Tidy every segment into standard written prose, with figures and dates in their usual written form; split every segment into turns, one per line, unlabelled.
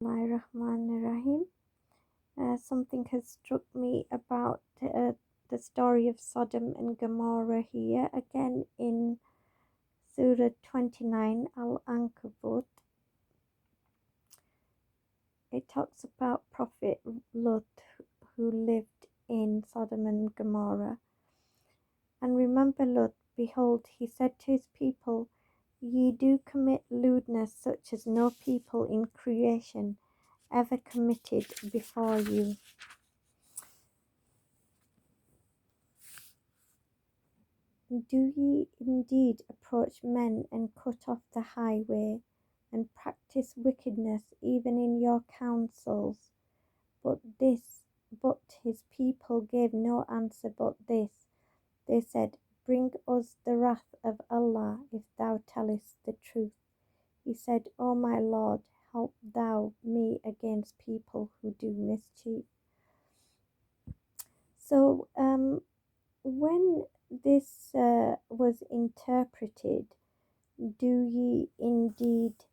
Bismillahirrahmanirrahim. Something has struck me about the story of Sodom and Gomorrah here, again in Surah 29, Al-Ankabut. It talks about Prophet Lot who lived in Sodom and Gomorrah. And remember Lot, behold, he said to his people, ye do commit lewdness such as no people in creation ever committed before you. Do ye indeed approach men and cut off the highway, and practice wickedness even in your counsels? But his people gave no answer but this. They said, bring us the wrath of Allah if thou tellest the truth. He said, O my Lord, help thou me against people who do mischief. So when this was interpreted, do ye indeed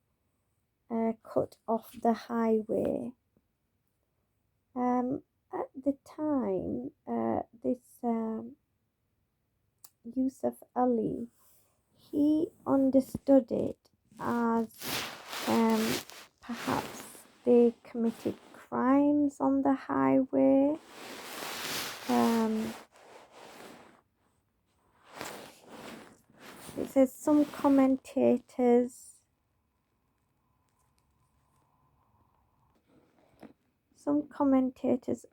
cut off the highway? At the time, this Yusuf Ali, he understood it as perhaps they committed crimes on the highway. It says some commentators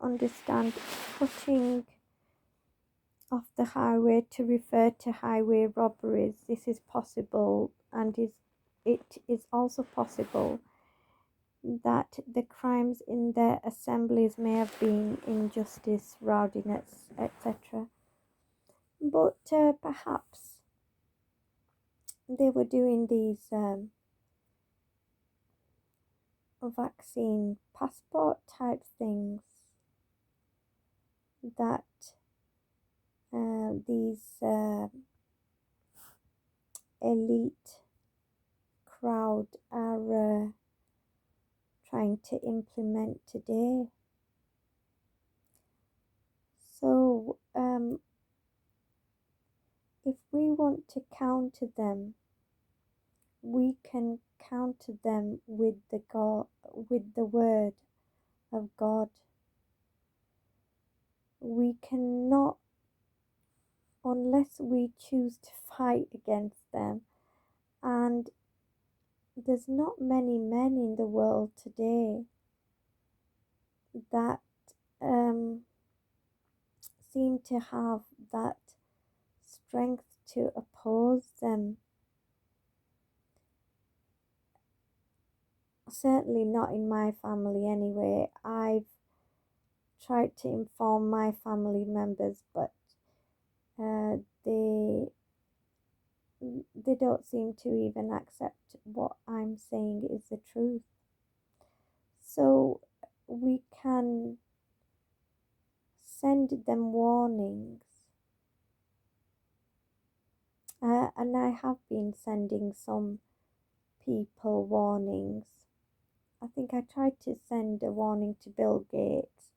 understand cutting off the highway to refer to highway robberies. This is possible, and it is also possible that the crimes in their assemblies may have been injustice, rowdiness, etc. But perhaps they were doing these vaccine passport type things that these elite crowd are trying to implement today. So if we want to counter them, we can counter them with the word of God. We cannot, unless we choose to fight against them, and there's not many men in the world today that seem to have that strength to oppose them. Certainly not in my family anyway. I've tried to inform my family members, but they don't seem to even accept what I'm saying is the truth. So we can send them warnings, and I have been sending some people warnings. I think I tried to send a warning to Bill Gates,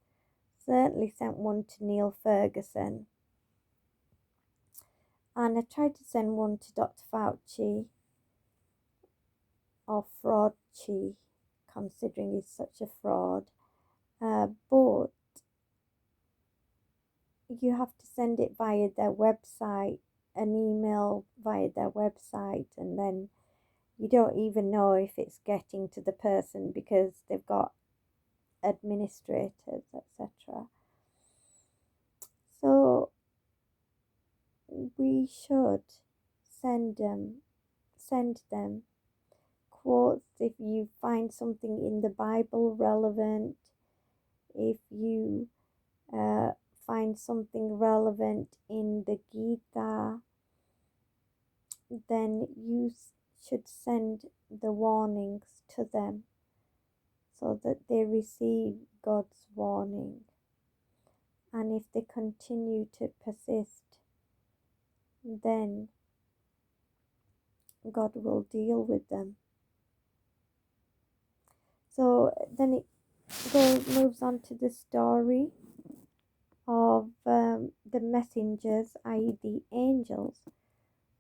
certainly sent one to Neil Ferguson, and I tried to send one to Dr. Fauci, or Fraudchi, considering he's such a fraud. But you have to send it via their website, an email via their website, and then you don't even know if it's getting to the person because they've got administrators, etc. So we should send them quotes if you find something in the Bible relevant, if you find something relevant in the Gita, then you should send the warnings to them so that they receive God's warning. And if they continue to persist, then God will deal with them. So then it moves on to the story of the messengers, i.e., the angels.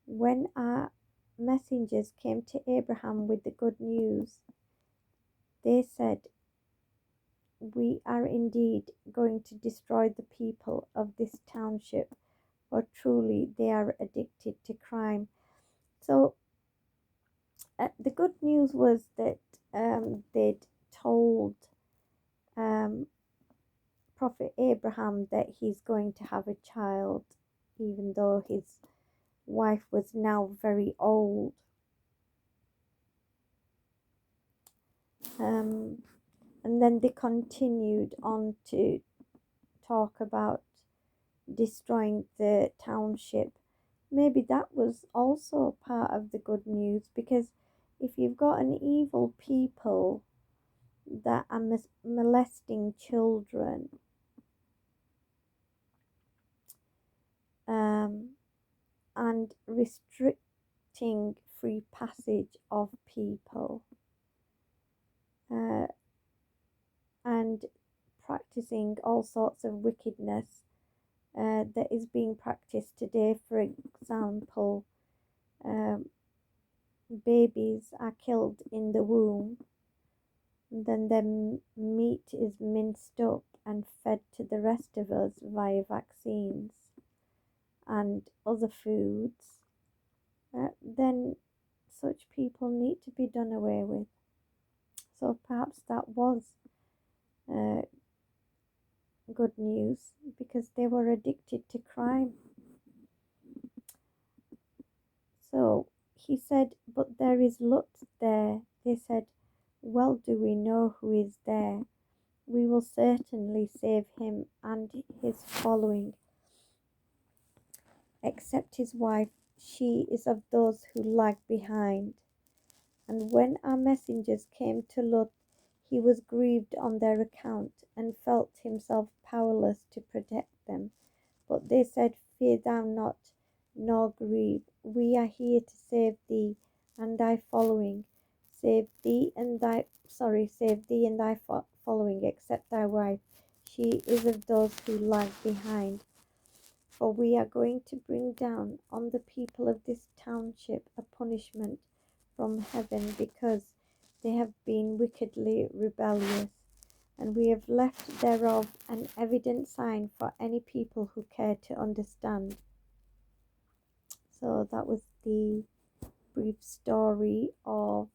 When our messengers came to Abraham with the good news, they said, "We are indeed going to destroy the people of this township, for truly they are addicted to crime." So the good news was that they'd told um, Prophet Abraham that he's going to have a child, even though his wife was now very old. And then they continued on to talk about destroying the township. Maybe that was also part of the good news, because if you've got an evil people that are molesting children, and restricting free passage of people, uh, and practicing all sorts of wickedness that is being practiced today. For example, um, babies are killed in the womb, and then their meat is minced up and fed to the rest of us via vaccines and other foods. Then such people need to be done away with. So perhaps that was uh, good news, because they were addicted to crime. So he said, "But there is Lot there." They said, "Well, do we know who is there? We will certainly save him and his following, except his wife. She is of those who lag behind." And when our messengers came to Lot, he was grieved on their account, and felt himself powerless to protect them. But they said, "Fear thou not, nor grieve. We are here to save thee and thy following. Save thee and thy following, except thy wife. She is of those who lag behind. For we are going to bring down on the people of this township a punishment from heaven, because they have been wickedly rebellious, and we have left thereof an evident sign for any people who care to understand." So that was the brief story of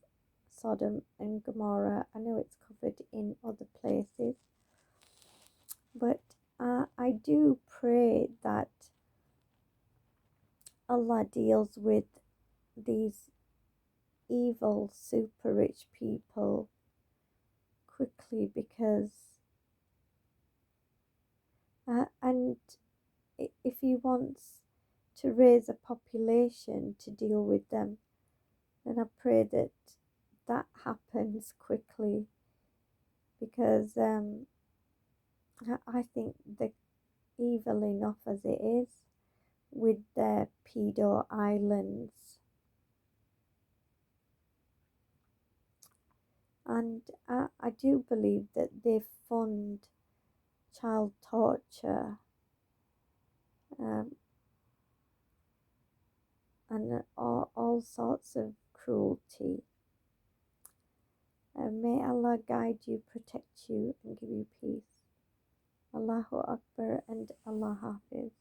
Sodom and Gomorrah. I know it's covered in other places, but I do pray that Allah deals with these evil, super rich people quickly, because and if he wants to raise a population to deal with them, then I pray that that happens quickly, because I think they're evil enough as it is with their pedo islands. And I do believe that they fund child torture, and all sorts of cruelty. May Allah guide you, protect you, and give you peace. Allahu Akbar and Allah Hafiz.